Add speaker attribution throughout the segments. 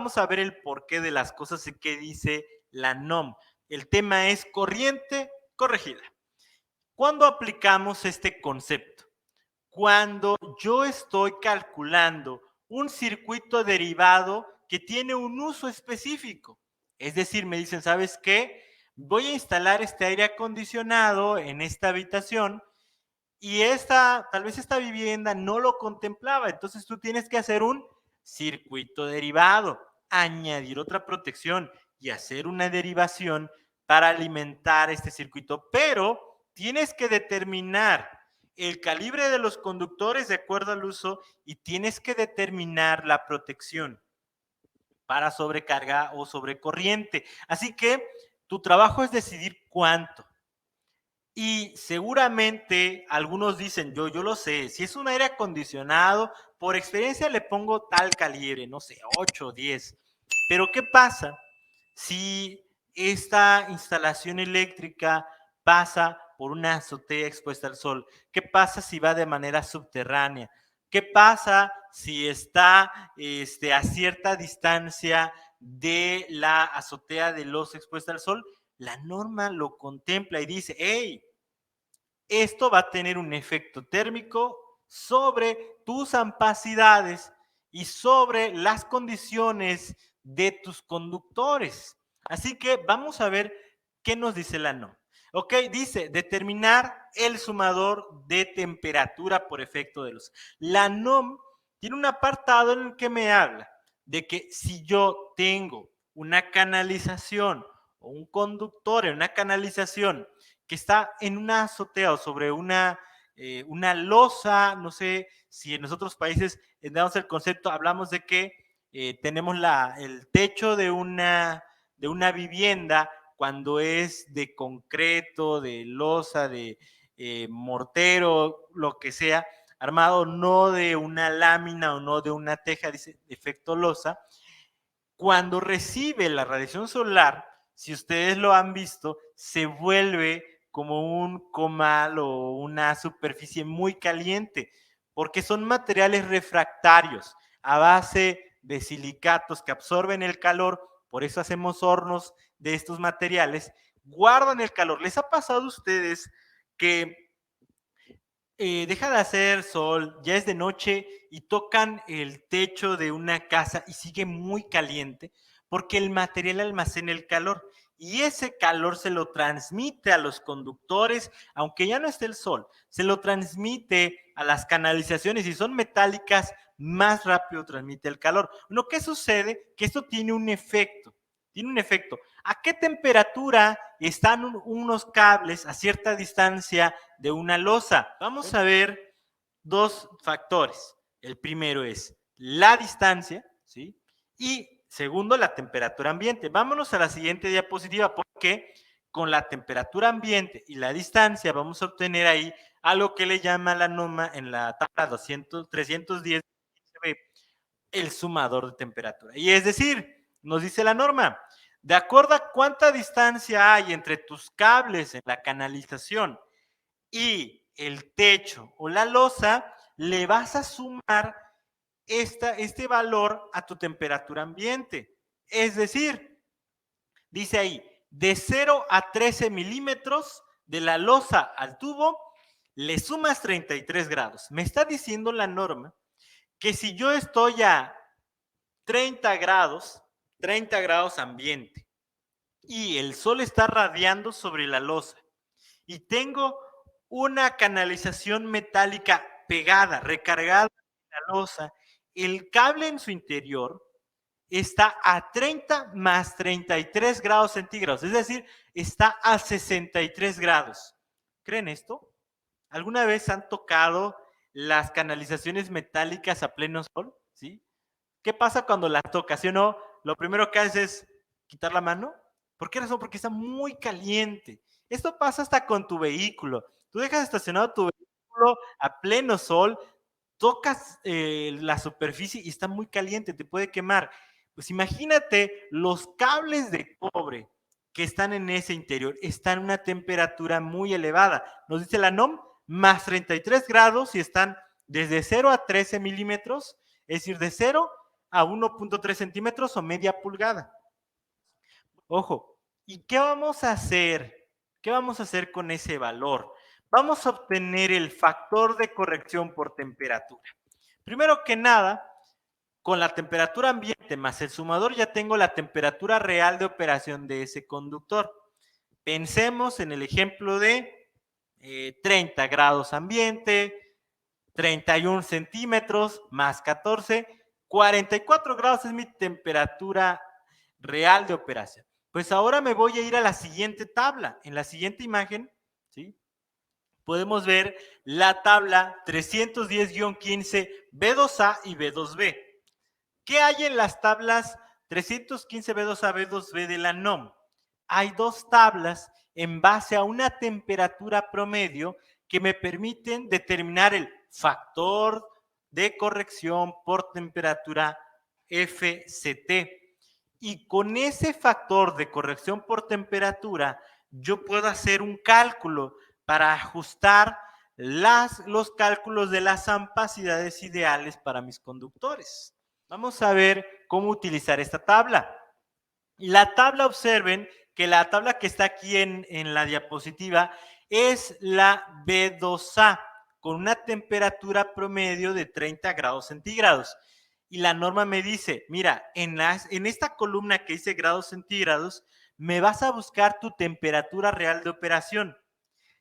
Speaker 1: vamos a ver el porqué de las cosas y qué dice la NOM. El tema es corriente corregida. ¿Cuándo aplicamos este concepto? Cuando yo estoy calculando un circuito derivado que tiene un uso específico. Es decir, me dicen, ¿sabes qué? Voy a instalar este aire acondicionado en esta habitación y tal vez esta vivienda no lo contemplaba. Entonces tú tienes que hacer un circuito derivado, añadir otra protección y hacer una derivación para alimentar este circuito. Pero tienes que determinar el calibre de los conductores de acuerdo al uso y tienes que determinar la protección para sobrecarga o sobrecorriente. Así que tu trabajo es decidir cuánto. Y seguramente algunos dicen, yo lo sé, si es un aire acondicionado, por experiencia le pongo tal calibre, no sé, 8 o 10. Pero ¿qué pasa si esta instalación eléctrica pasa por una azotea expuesta al sol? ¿Qué pasa si va de manera subterránea? ¿Qué pasa si está a cierta distancia de la azotea de los expuesta al sol? La norma lo contempla y dice, hey, esto va a tener un efecto térmico sobre tus amplacidades y sobre las condiciones de tus conductores. Así que vamos a ver qué nos dice la NOM. Ok, dice determinar el sumador de temperatura por efecto de luz. La NOM tiene un apartado en el que me habla de que si yo tengo una canalización o un conductor en una canalización que está en una azotea o sobre una losa, no sé si en los otros países damos el concepto, hablamos de que tenemos el techo de una vivienda cuando es de concreto, de losa, de mortero, lo que sea, armado no de una lámina o no de una teja, dice efecto losa. Cuando recibe la radiación solar, si ustedes lo han visto, se vuelve como un comal o una superficie muy caliente, porque son materiales refractarios a base de silicatos que absorben el calor, por eso hacemos hornos de estos materiales, guardan el calor. ¿Les ha pasado a ustedes que deja de hacer sol, ya es de noche y tocan el techo de una casa y sigue muy caliente porque el material almacena el calor y ese calor se lo transmite a los conductores, aunque ya no esté el sol, se lo transmite a las canalizaciones y son metálicas, más rápido transmite el calor. Lo que sucede que esto tiene un efecto. ¿A qué temperatura están unos cables a cierta distancia de una losa? Vamos a ver dos factores. El primero es la distancia, ¿sí? Y segundo, la temperatura ambiente. Vámonos a la siguiente diapositiva porque con la temperatura ambiente y la distancia vamos a obtener ahí algo que le llama la NOMA en la tabla 310 el sumador de temperatura. Y es decir, nos dice la norma, de acuerdo a cuánta distancia hay entre tus cables en la canalización y el techo o la losa, le vas a sumar este valor a tu temperatura ambiente. Es decir, dice ahí, de 0 a 13 milímetros de la losa al tubo, le sumas 33 grados. Me está diciendo la norma que si yo estoy a 30 grados ambiente, y el sol está radiando sobre la losa, y tengo una canalización metálica pegada, recargada en la losa, el cable en su interior está a 30 más 33 grados centígrados, es decir, está a 63 grados. ¿Creen esto? ¿Alguna vez han tocado las canalizaciones metálicas a pleno sol? ¿Sí? ¿Qué pasa cuando la tocas? ¿Sí o no? Lo primero que haces es quitar la mano. ¿Por qué razón? Porque está muy caliente. Esto pasa hasta con tu vehículo. Tú dejas estacionado tu vehículo a pleno sol, tocas la superficie y está muy caliente, te puede quemar. Pues imagínate los cables de cobre que están en ese interior, están a una temperatura muy elevada. Nos dice la NOM, más 33 grados y están desde 0 a 13 milímetros, es decir, de 0 a 1.3 centímetros o media pulgada. Ojo, ¿y qué vamos a hacer? ¿Qué vamos a hacer con ese valor? Vamos a obtener el factor de corrección por temperatura. Primero que nada, con la temperatura ambiente más el sumador ya tengo la temperatura real de operación de ese conductor. Pensemos en el ejemplo de 30 grados ambiente, 31 centímetros más 14, 44 grados es mi temperatura real de operación. Pues ahora me voy a ir a la siguiente tabla. En la siguiente imagen, ¿sí? Podemos ver la tabla 310-15 B2A y B2B. ¿Qué hay en las tablas 315 B2A, B2B de la NOM? Hay dos tablas en base a una temperatura promedio que me permiten determinar el factor de corrección por temperatura FCT. Y con ese factor de corrección por temperatura, yo puedo hacer un cálculo para ajustar los cálculos de las ampacidades ideales para mis conductores. Vamos a ver cómo utilizar esta tabla. La tabla, observen que la tabla que está aquí en la diapositiva es la B2A con una temperatura promedio de 30 grados centígrados. Y la norma me dice, mira, en esta columna que dice grados centígrados, me vas a buscar tu temperatura real de operación.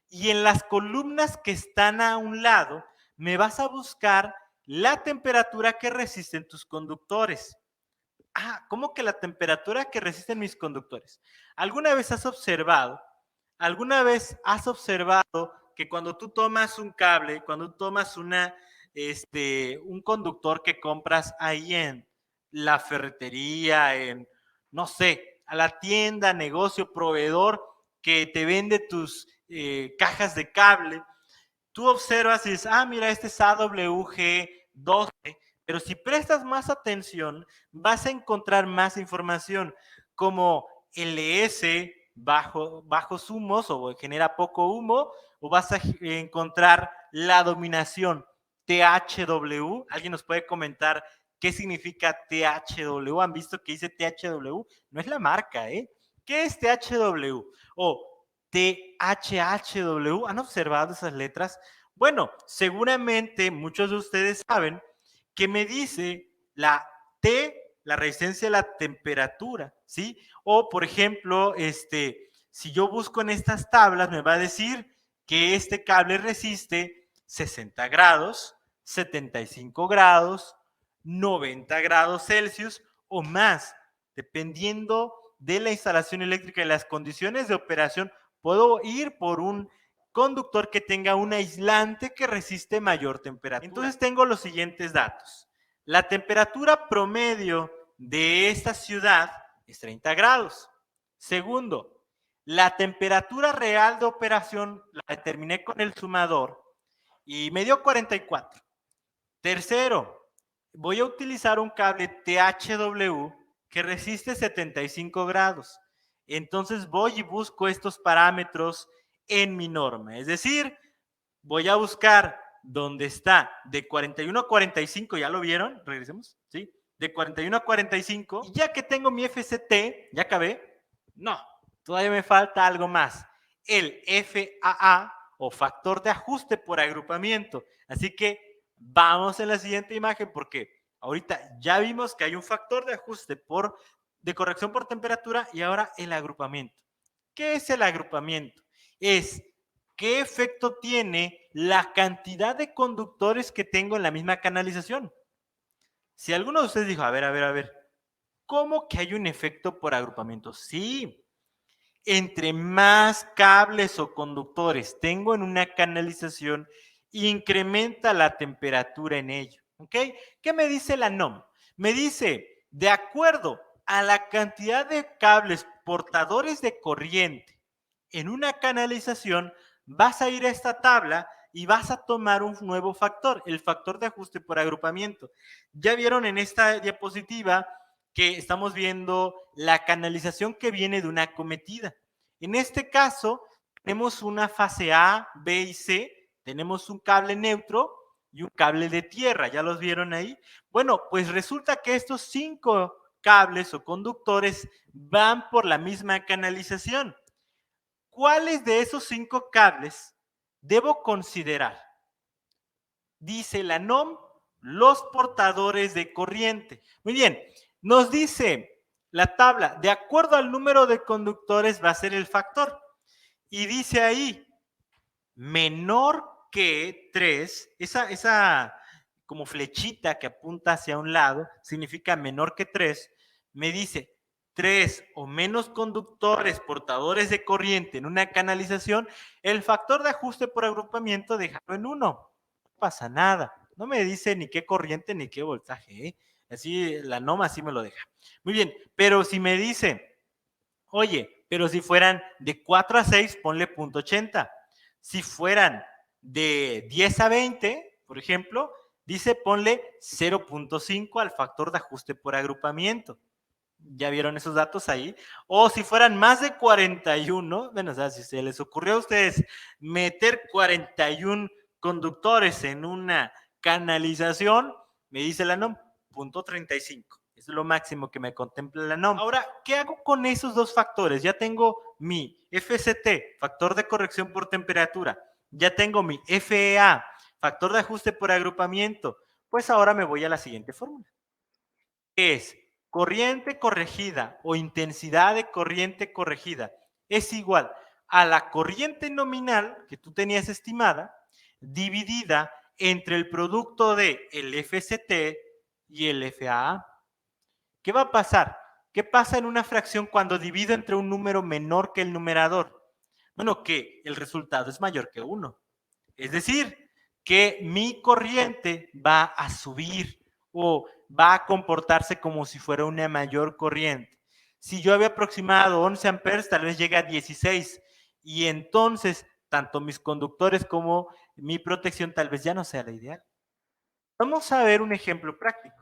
Speaker 1: Y en las columnas que están a un lado, me vas a buscar la temperatura que resisten tus conductores. ¿Cómo que la temperatura que resisten mis conductores? ¿Alguna vez has observado que cuando tú tomas un cable, cuando tú tomas un conductor que compras ahí en la ferretería, no sé, a la tienda, negocio, proveedor que te vende tus cajas de cable, tú observas y dices, mira, este es AWG12, pero si prestas más atención, vas a encontrar más información, como LS, bajos humos o genera poco humo, o vas a encontrar la dominación THW. ¿Alguien nos puede comentar qué significa THW? ¿Han visto que dice THW? No es la marca, ¿eh? ¿Qué es THW? O THHW, ¿han observado esas letras? Bueno, seguramente muchos de ustedes saben que me dice la T, la resistencia a la temperatura, ¿sí? O, por ejemplo, si yo busco en estas tablas, me va a decir que este cable resiste 60 grados, 75 grados, 90 grados Celsius o más, dependiendo de la instalación eléctrica y las condiciones de operación. Puedo ir por un conductor que tenga un aislante que resiste mayor temperatura. Entonces tengo los siguientes datos. La temperatura promedio de esta ciudad es 30 grados. Segundo, la temperatura real de operación la determiné con el sumador y me dio 44. Tercero, voy a utilizar un cable THW que resiste 75 grados. Entonces voy y busco estos parámetros en mi norma. Es decir, voy a buscar donde está de 41 a 45, ¿ya lo vieron? Regresemos, ¿sí? De 41 a 45. Y ya que tengo mi FCT, ¿ya acabé? No, todavía me falta algo más. El FAA o factor de ajuste por agrupamiento. Así que vamos en la siguiente imagen porque ahorita ya vimos que hay un factor de ajuste de corrección por temperatura y ahora el agrupamiento. ¿Qué es el agrupamiento? Es qué efecto tiene la cantidad de conductores que tengo en la misma canalización. Si alguno de ustedes dijo, a ver, ¿cómo que hay un efecto por agrupamiento? Sí, entre más cables o conductores tengo en una canalización, incrementa la temperatura en ello. ¿Ok? ¿Qué me dice la NOM? Me dice, de acuerdo a la cantidad de cables portadores de corriente en una canalización, vas a ir a esta tabla y vas a tomar un nuevo factor, el factor de ajuste por agrupamiento. Ya vieron en esta diapositiva que estamos viendo la canalización que viene de una acometida. En este caso, tenemos una fase A, B y C, tenemos un cable neutro y un cable de tierra. ¿Ya los vieron ahí? Bueno, pues resulta que estos 5 cables o conductores van por la misma canalización. ¿Cuáles de esos 5 cables debo considerar? Dice la NOM, los portadores de corriente. Muy bien, nos dice la tabla, de acuerdo al número de conductores va a ser el factor. Y dice ahí, menor que 3, esa como flechita que apunta hacia un lado, significa menor que 3, me dice 3 o menos conductores portadores de corriente en una canalización, el factor de ajuste por agrupamiento déjalo en 1. No pasa nada. No me dice ni qué corriente ni qué voltaje, ¿eh? Así la NOM así me lo deja. Muy bien, pero si me dice, oye, pero si fueran de 4 a 6, ponle punto .80. Si fueran de 10 a 20, por ejemplo, dice ponle 0.5 al factor de ajuste por agrupamiento. ¿Ya vieron esos datos ahí? O si fueran más de 41, bueno, o sea, si se les ocurrió a ustedes meter 41 conductores en una canalización, me dice la NOM, punto 35. Es lo máximo que me contempla la NOM. Ahora, ¿qué hago con esos dos factores? Ya tengo mi FCT, factor de corrección por temperatura. Ya tengo mi FEA, factor de ajuste por agrupamiento. Pues ahora me voy a la siguiente fórmula. Es corriente corregida o intensidad de corriente corregida es igual a la corriente nominal que tú tenías estimada dividida entre el producto de el FCT y el FAA. ¿Qué va a pasar? ¿Qué pasa en una fracción cuando divido entre un número menor que el numerador? Bueno, que el resultado es mayor que 1. Es decir, que mi corriente va a subir o va a comportarse como si fuera una mayor corriente. Si yo había aproximado 11 amperes, tal vez llegue a 16 y entonces tanto mis conductores como mi protección tal vez ya no sea la ideal. Vamos a ver un ejemplo práctico.